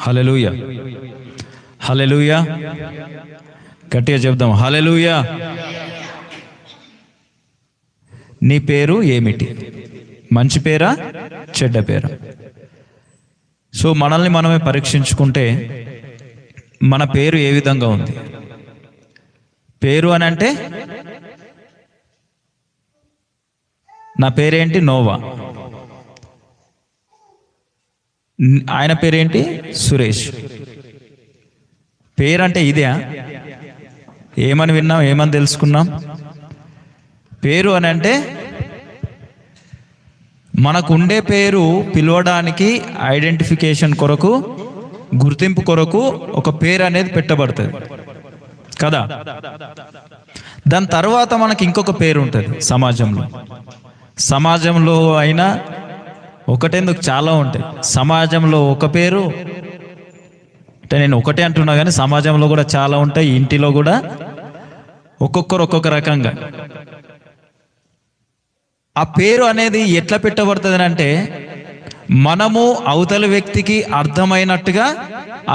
హల్లెలూయా, హల్లెలూయా. గట్టిగా చెప్దాం, హల్లెలూయా. నీ పేరు ఏమిటి? మంచి పేరా, చెడ్డ పేరా? సో మనల్ని మనమే పరీక్షించుకుంటే మన పేరు ఏ విధంగా ఉంది? పేరు అని అంటే నా పేరేంటి? నోవా. ఆయన పేరేంటి? సురేష్. పేరంటే ఇదే? ఏమని విన్నాం, ఏమని తెలుసుకున్నాం? పేరు అని అంటే మనకు ఉండే పేరు పిలవడానికి, ఐడెంటిఫికేషన్ కొరకు, గుర్తింపు కొరకు ఒక పేరు అనేది పెట్టబడుతుంది కదా. దాని తర్వాత మనకి ఇంకొక పేరు ఉంటుంది సమాజంలో. సమాజంలో అయినా ఒకటేందుకు చాలా ఉంటాయి. సమాజంలో ఒక పేరు అంటే నేను ఒకటే అంటున్నా, కానీ సమాజంలో కూడా చాలా ఉంటాయి. ఇంటిలో కూడా ఒక్కొక్కరు ఒక్కొక్క రకంగా. ఆ పేరు అనేది ఎట్లా పెట్టబడుతుంది అంటే మనము అవతల వ్యక్తికి అర్థమైనట్టుగా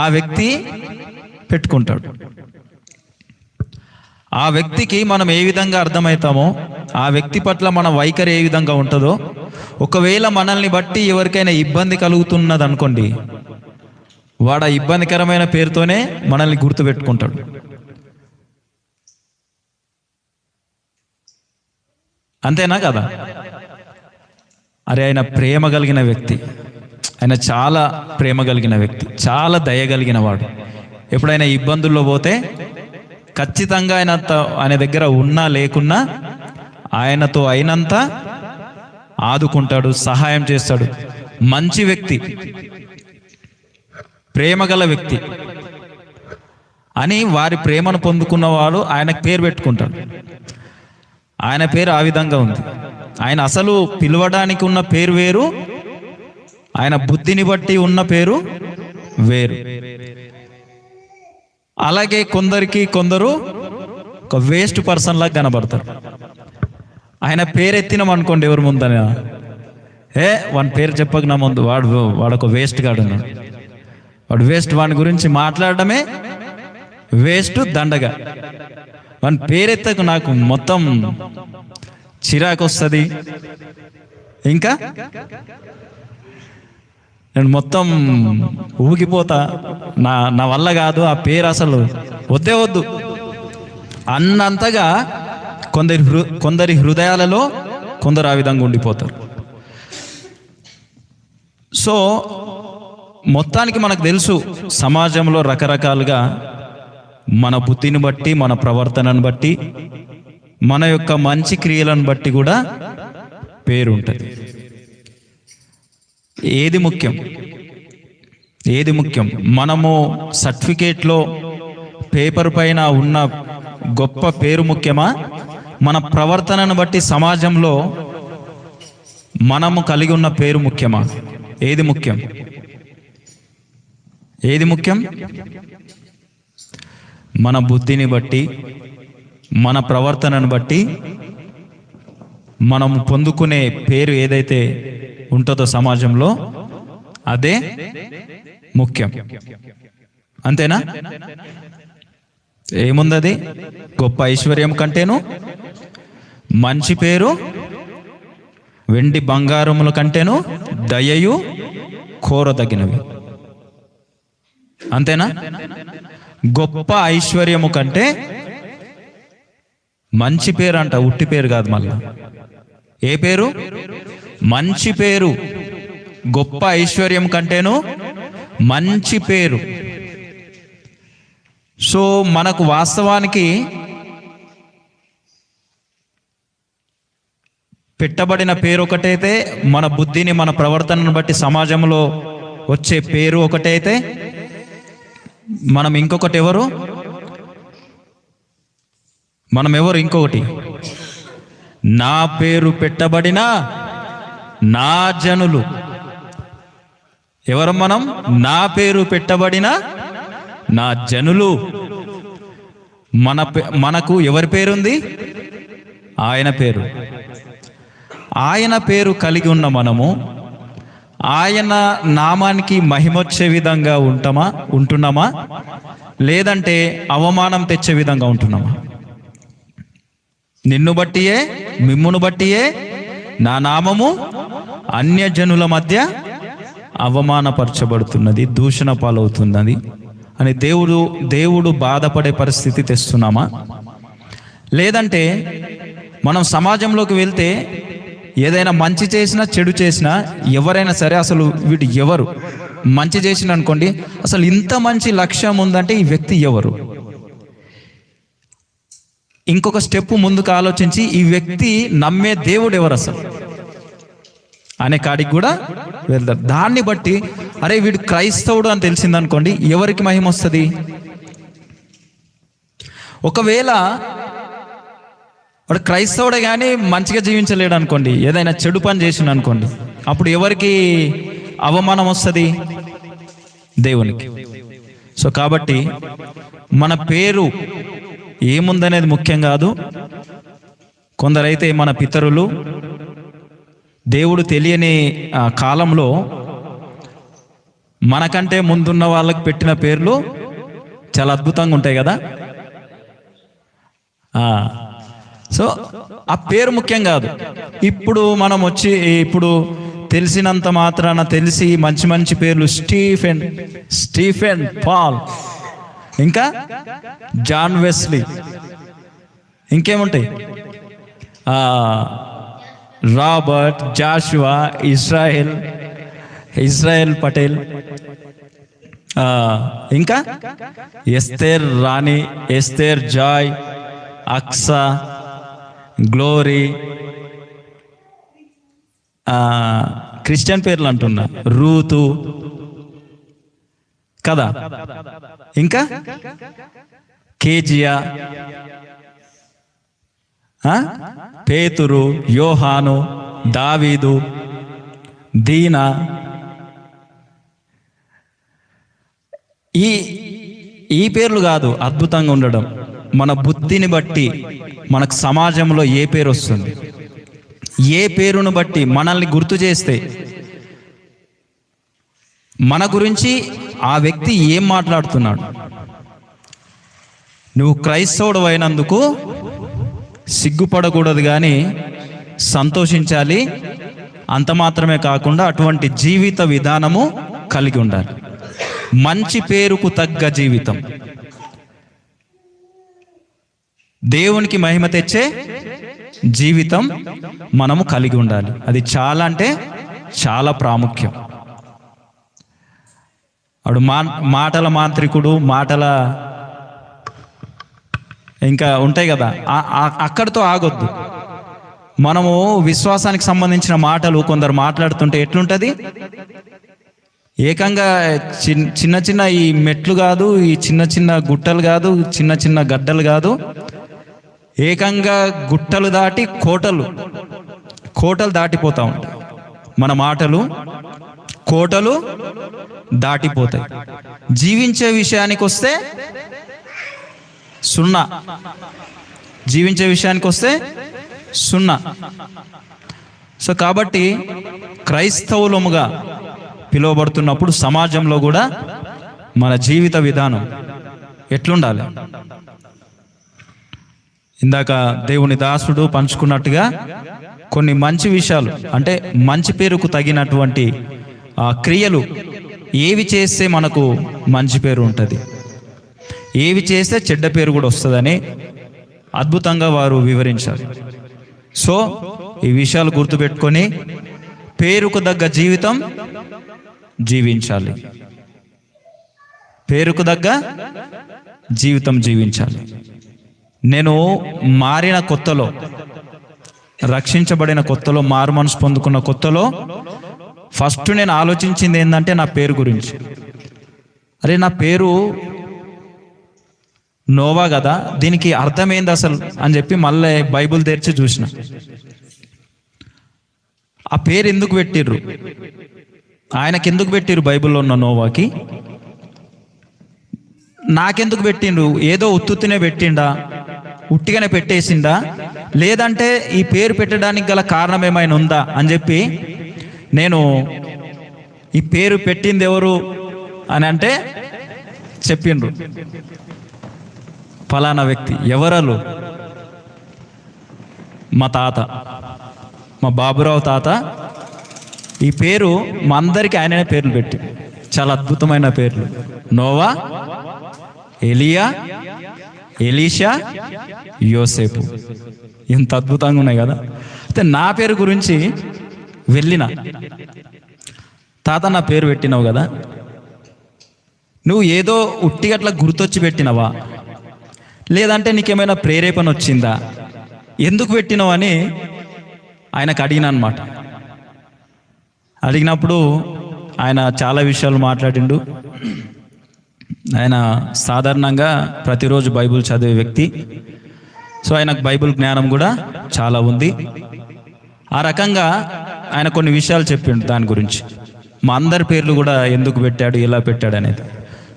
ఆ వ్యక్తి పెట్టుకుంటాడు. ఆ వ్యక్తికి మనం ఏ విధంగా అర్థమవుతామో, ఆ వ్యక్తి పట్ల మన వైఖరి ఏ విధంగా ఉంటుందో, ఒకవేళ మనల్ని బట్టి ఎవరికైనా ఇబ్బంది కలుగుతున్నది అనుకోండి, వాడు ఆ ఇబ్బందికరమైన పేరుతోనే మనల్ని గుర్తుపెట్టుకుంటాడు. అంతేనా కదా? అరే ఆయన ప్రేమ కలిగిన వ్యక్తి, ఆయన చాలా ప్రేమ కలిగిన వ్యక్తి, చాలా దయగలిగిన వాడు. ఎప్పుడైనా ఇబ్బందుల్లో పోతే ఖచ్చితంగా ఆయన దగ్గర ఉన్నా లేకున్నా ఆయనతో అయినంత ఆదుకుంటాడు, సహాయం చేస్తాడు. మంచి వ్యక్తి, ప్రేమగల వ్యక్తి అని వారి ప్రేమను పొందుకున్నవాడు ఆయనకు పేరు పెట్టుకుంటాడు. ఆయన పేరు ఆ విధంగా ఉంది. ఆయన అసలు పిలవడానికి ఉన్న పేరు వేరు, ఆయన బుద్ధిని బట్టి ఉన్న పేరు వేరు. అలాగే కొందరు ఒక వేస్ట్ పర్సన్ లాగా కనబడతారు. ఆయన పేరు ఎత్తినాం అనుకోండి ఎవరి ముందని, వాని పేరు చెప్పక నా ముందు వాడు ఒక వేస్ట్ గాడు ఉన్నాడు, వాడు వేస్ట్, వాని గురించి మాట్లాడడమే వేస్ట్, దండగా. వాని పేరెత్తకు నాకు మొత్తం చిరాకు వస్తుంది. ఇంకా నేను మొత్తం ఊగిపోతా, నా వల్ల కాదు, ఆ పేరు అసలు వద్దే వద్దు అన్నంతగా కొందరి హృదయాలలో కొందరు ఆ విధంగా ఉండిపోతారు. సో మొత్తానికి మనకు తెలుసు, సమాజంలో రకరకాలుగా మన బుద్ధిని బట్టి, మన ప్రవర్తనను బట్టి, మన యొక్క మంచి క్రియలను బట్టి కూడా పేరు ఉంటుంది. ఏది ముఖ్యం? ఏది ముఖ్యం? మనము సర్టిఫికేట్లో, పేపర్ పైన ఉన్న గొప్ప పేరు ముఖ్యమా? మన ప్రవర్తనను బట్టి సమాజంలో మనము కలిగి ఉన్న పేరు ముఖ్యమా? ఏది ముఖ్యం? ఏది ముఖ్యం? మన బుద్ధిని బట్టి, మన ప్రవర్తనను బట్టి మనము పొందుకునే పేరు ఏదైతే ఉంటుందో సమాజంలో, అదే ముఖ్యం. అంతేనా? ఏముందది? గొప్ప ఐశ్వర్యం కంటేను మంచి పేరు, వెండి బంగారముల కంటేను దయయు కోరదగినవి. అంతేనా? గొప్ప ఐశ్వర్యము కంటే మంచి పేరు అంట, ఉట్టి పేరు కాదు. మళ్ళా ఏ పేరు? మంచి పేరు. గొప్ప ఐశ్వర్యం కంటేను మంచి పేరు. సో మనకు వాస్తవానికి పెట్టబడిన పేరు ఒకటైతే, మన బుద్ధిని, మన ప్రవర్తనను బట్టి సమాజంలో వచ్చే పేరు ఒకటైతే, మనం ఇంకొకటి ఎవరు? మనం ఎవరు? ఇంకొకటి, నా పేరు పెట్టబడిన నా జనులు. ఎవరు మనం? నా పేరు పెట్టబడిన నా జనులు. మనకు ఎవరి పేరుంది? ఆయన పేరు. ఆయన పేరు కలిగి ఉన్న మనము ఆయన నామానికి మహిమొచ్చే విధంగా ఉంటున్నామా, లేదంటే అవమానం తెచ్చే విధంగా ఉంటున్నామా? నిన్ను బట్టియే, మిమ్మును బట్టియే నా నామము అన్యజనుల మధ్య అవమానపరచబడుతున్నది, దూషణ పాలవుతున్నది అని దేవుడు బాధపడే పరిస్థితి తెస్తున్నామా? లేదంటే మనం సమాజంలోకి వెళ్తే ఏదైనా మంచి చేసినా చెడు చేసినా ఎవరైనా సరే, అసలు వీడు ఎవరు? మంచి చేసిన అనుకోండి, అసలు ఇంత మంచి లక్ష్యం ఉందంటే ఈ వ్యక్తి ఎవరు? ఇంకొక స్టెప్ ముందుకు ఆలోచించి ఈ వ్యక్తి నమ్మే దేవుడు ఎవరు అసలు అనే కాడికి కూడా వెళ్తారు. దాన్ని బట్టి అరే వీడు క్రైస్తవుడు అని తెలిసిందనుకోండి, ఎవరికి మహిమ వస్తుంది? ఒకవేళ వాడు క్రైస్తవుడే కానీ మంచిగా జీవించలేడు అనుకోండి, ఏదైనా చెడు పని చేసిండు అనుకోండి, అప్పుడు ఎవరికి అవమానం వస్తుంది? దేవునికి. సో కాబట్టి మన పేరు ఏముందనేది ముఖ్యం కాదు. కొందరైతే మన పితరులు దేవుడు తెలియని కాలంలో మనకంటే ముందున్న వాళ్ళకి పెట్టిన పేర్లు చాలా అద్భుతంగా ఉంటాయి కదా. సో ఆ పేరు ముఖ్యం కాదు. ఇప్పుడు మనం ఇప్పుడు తెలిసినంత మాత్రాన తెలిసి మంచి మంచి పేర్లు స్టీఫెన్ పాల్, ఇంకా జాన్ వెస్లీ, ఇంకేముంటాయి, రాబర్ట్, జాషువా, ఇజ్రాయెల్ పటేల్, ఇంకా Esther Rani, Esther Joy, Achsah, Glory, Christian పేర్లు అంటున్నా, రూతు కదా, ఇంకా కేజియా, పేతురు, యోహాను, దావీదు, దీనా. ఈ పేర్లు కాదు అద్భుతంగా ఉండడం, మన బుద్ధిని బట్టి మనకు సమాజంలో ఏ పేరు వస్తుంది, ఏ పేరును బట్టి మనల్ని గుర్తు చేస్తే మన గురించి ఆ వ్యక్తి ఏం మాట్లాడుతున్నాడు. నువ్వు క్రైస్తవుడు అయినందుకు సిగ్గుపడకూడదు కానీ సంతోషించాలి. అంత మాత్రమే కాకుండా అటువంటి జీవిత విధానము కలిగి ఉండాలి. మంచి పేరుకు తగ్గ జీవితం, దేవునికి మహిమ తెచ్చే జీవితం మనము కలిగి ఉండాలి. అది చాలా అంటే చాలా ప్రాముఖ్యం. అడు మాటల మాంత్రికుడు, మాటల ఇంకా ఉంటాయి కదా, అక్కడితో ఆగొద్దు. మనము విశ్వాసానికి సంబంధించిన మాటలు కొందరు మాట్లాడుతుంటే ఎట్లుంటుంది, ఏకంగా చిన్న చిన్న ఈ మెట్లు కాదు, ఈ చిన్న చిన్న గుట్టలు కాదు, చిన్న చిన్న గడ్డలు కాదు, ఏకంగా గుట్టలు దాటి కోటలు దాటిపోతూ ఉంటాయి. మన మాటలు కోటలు దాటిపోతాయి. జీవించే విషయానికి వస్తే సున్నా, జీవించే విషయానికి వస్తే సున్నా. సో కాబట్టి క్రైస్తవులముగా పిలువబడుతున్నప్పుడు సమాజంలో కూడా మన జీవిత విధానం ఎట్లుండాలి? ఇందాక దేవుని దాసుడు పంచుకున్నట్టుగా కొన్ని మంచి విషయాలు, అంటే మంచి పేరుకు తగినటువంటి క్రియలు ఏవి చేస్తే మనకు మంచి పేరు ఉంటుంది, ఏవి చేస్తే చెడ్డ పేరు కూడా వస్తుందని అద్భుతంగా వారు వివరించారు. సో ఈ విషయాలు గుర్తుపెట్టుకొని పేరుకు తగ్గ జీవితం జీవించాలి, పేరుకు తగ్గ జీవితం జీవించాలి. నేను మారిన కొత్తలో, రక్షించబడిన కొత్తలో, మారు మనసు పొందుకున్న కొత్తలో ఫస్ట్ నేను ఆలోచించింది ఏంటంటే నా పేరు గురించి. అరే నా పేరు నోవా కదా, దీనికి అర్థమైంది అసలు అని చెప్పి మళ్ళీ బైబిల్ తెరిచి చూసిన. ఆ పేరు ఎందుకు పెట్టిర్రు, ఆయనకి ఎందుకు పెట్టిర్రు బైబిల్లో ఉన్న నోవాకి? నాకెందుకు పెట్టిండ్రు? ఏదో ఉత్తునే పెట్టిండా, ఉట్టిగానే పెట్టేసిందా, లేదంటే ఈ పేరు పెట్టడానికి గల కారణం ఏమైనా ఉందా అని చెప్పి నేను ఈ పేరు పెట్టింది ఎవరు అని అంటే చెప్పిండ్రు, ఫలానా వ్యక్తి. ఎవరలు? మా తాత, మా బాబురావు తాత. ఈ పేరు మా అందరికీ ఆయననే పేర్లు పెట్టి, చాలా అద్భుతమైన పేర్లు. నోవా, ఎలియా, ఎలీషా, యోసేపు. ఎంత అద్భుతంగా ఉన్నాయి కదా. అయితే నా పేరు గురించి వెళ్ళిన, తాత నా పేరు పెట్టినావు కదా, నువ్వు ఏదో ఉట్టిగట్ల గుర్తొచ్చి పెట్టినవా, లేదంటే నీకేమైనా ప్రేరేపణ వచ్చిందా, ఎందుకు పెట్టినావు అని ఆయనకు అడిగిన అనమాట. అడిగినప్పుడు ఆయన చాలా విషయాలు మాట్లాడిండు. ఆయన సాధారణంగా ప్రతిరోజు బైబిల్ చదివే వ్యక్తి. సో ఆయనకు బైబిల్ జ్ఞానం కూడా చాలా ఉంది. ఆ రకంగా ఆయన కొన్ని విషయాలు చెప్పిండు దాని గురించి, మా అందరి పేర్లు కూడా ఎందుకు పెట్టాడు, ఎలా పెట్టాడు అనేది.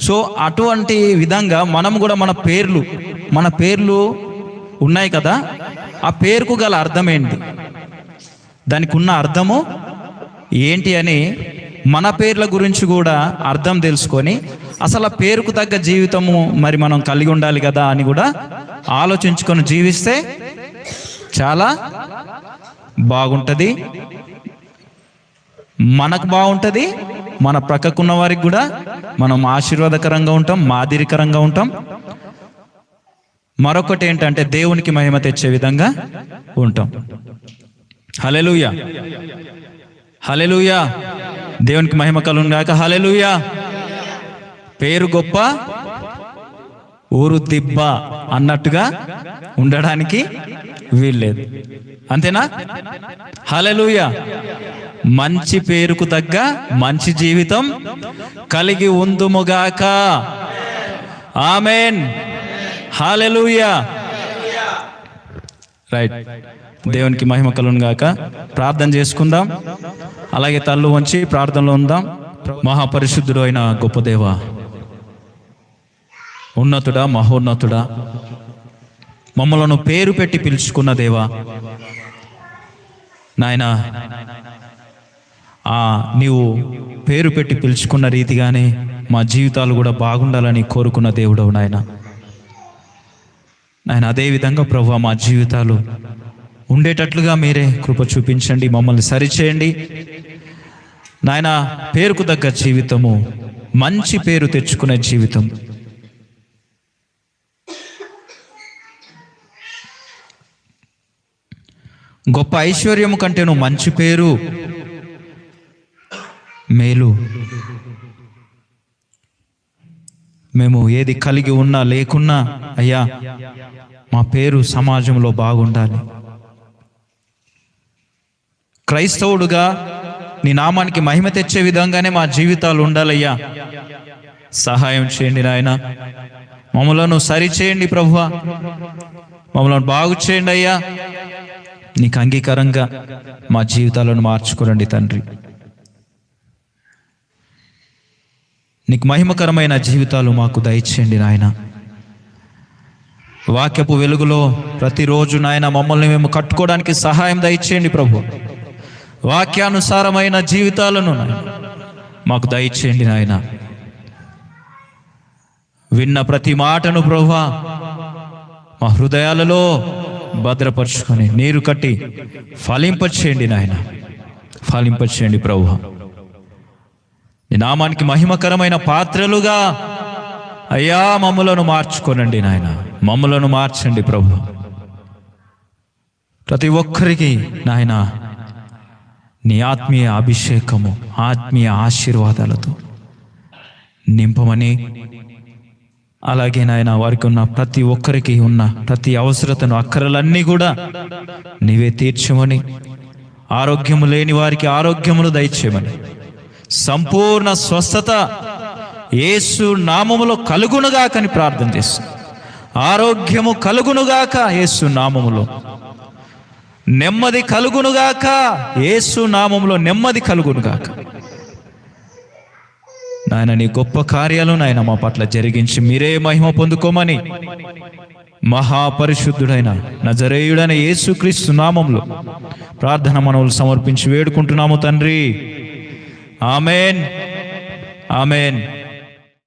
సో అటువంటి విధంగా మనం కూడా మన పేర్లు ఉన్నాయి కదా, ఆ పేరుకు గల అర్థం ఏంటి, దానికి ఉన్న అర్థము ఏంటి అని మన పేర్ల గురించి కూడా అర్థం తెలుసుకొని అసలు ఆ పేరుకు తగ్గ జీవితము మరి మనం కలిగి ఉండాలి కదా అని కూడా ఆలోచించుకొని జీవిస్తే చాలా బాగుంటుంది. మనకు బాగుంటుంది, మన ప్రక్కకున్న వారికి కూడా మనం ఆశీర్వాదకరంగా ఉంటాం, మాదిరికరంగా ఉంటాం. మరొకటి ఏంటంటే దేవునికి మహిమ తెచ్చే విధంగా ఉంటాం. హల్లెలూయా, హల్లెలూయా. దేవునికి మహిమ కలుగును గాక. హల్లెలూయా. పేరు గొప్ప ఊరు దిబ్బ అన్నట్టుగా ఉండడానికి వీల్లేదు. అంతేనా? హల్లెలూయా. మంచి పేరుకు తగ్గ మంచి జీవితం కలిగి ఉందుముగాక. ఆమేన్. హల్లెలూయా. రైట్. దేవునికి మహిమ కలుగును గాక. ప్రార్థన చేసుకుందాం. అలాగే తల్లు వంచి ప్రార్థనలో ఉందాం. మహాపరిశుద్ధుడు అయిన గొప్ప దేవ, ఉన్నతుడా, మహోన్నతుడా, మమ్మలను పేరు పెట్టి పిలుచుకున్న దేవా, నాయనా, నీవు పేరు పెట్టి పిలుచుకున్న రీతిగానే మా జీవితాలు కూడా బాగుండాలని కోరుకున్న దేవుడవు నాయన. అదేవిధంగా ప్రభువా, మా జీవితాలు ఉండేటట్లుగా మీరే కృప చూపించండి, మమ్మల్ని సరిచేయండి నాయన. పేరుకు తగ్గ జీవితము, మంచి పేరు తెచ్చుకునే జీవితం, గొప్ప ఐశ్వర్యము కంటేను మంచి పేరు మేలు. మేము ఏది కలిగి ఉన్నా లేకున్నా అయ్యా, మా పేరు సమాజంలో బాగుండాలి. క్రైస్తవుడుగా నీ నామానికి మహిమ తెచ్చే విధంగానే మా జీవితాలు ఉండాలయ్యా. సహాయం చేయండి నాయన. మమ్మలను సరిచేయండి ప్రభువా, మమ్మల్ని బాగు చేయండి అయ్యా. నీకు అంగీకారంగా మా జీవితాలను మార్చుకోరండి తండ్రి. నీకు మహిమకరమైన జీవితాలు మాకు దయచేయండి నాయన. వాక్యపు వెలుగులో ప్రతిరోజు నాయన మమ్మల్ని మేము కట్టుకోవడానికి సహాయం దయచేయండి ప్రభు. వాక్యానుసారమైన జీవితాలను మాకు దయచేయండి నాయన. విన్న ప్రతి మాటను ప్రభువా మా హృదయాలలో భద్రపరుచుకొని నీరు కట్టి ఫలింపచేయండి నాయన, ఫలింపచేయండి ప్రభువా. నీ నామానికి మహిమకరమైన పాత్రలుగా అయ్యా మమ్మలను మార్చుకోనండి నాయన, మమ్మలను మార్చండి ప్రభు. ప్రతి ఒక్కరికి నాయన నీ ఆత్మీయ అభిషేకము, ఆత్మీయ ఆశీర్వాదాలతో నింపమని, అలాగే నాయన వారికి ఉన్న ప్రతి ఒక్కరికి ఉన్న ప్రతి అవసరతను, అక్కరలన్నీ కూడా నీవే తీర్చమని, ఆరోగ్యము లేని వారికి ఆరోగ్యమును దయచేయమని, సంపూర్ణ స్వస్థత యేసు నామములో కలుగునుగాకని ప్రార్థన చేస్తున్నాం. ఆరోగ్యము కలుగునుగాక యేసు నామములో, నెమ్మది కలుగునుగాక యేసు నామములో, నెమ్మది కలుగునుగాక. నాయన నీ గొప్ప కార్యాలు నాయన మా పట్ల జరిగించి మీరే మహిమ పొందుకోమని మహాపరిశుద్ధుడైన నజరేయుడైన యేసుక్రీస్తు నామములో ప్రార్థన మనవులు సమర్పించి వేడుకుంటున్నాము తండ్రి. Amen, amen.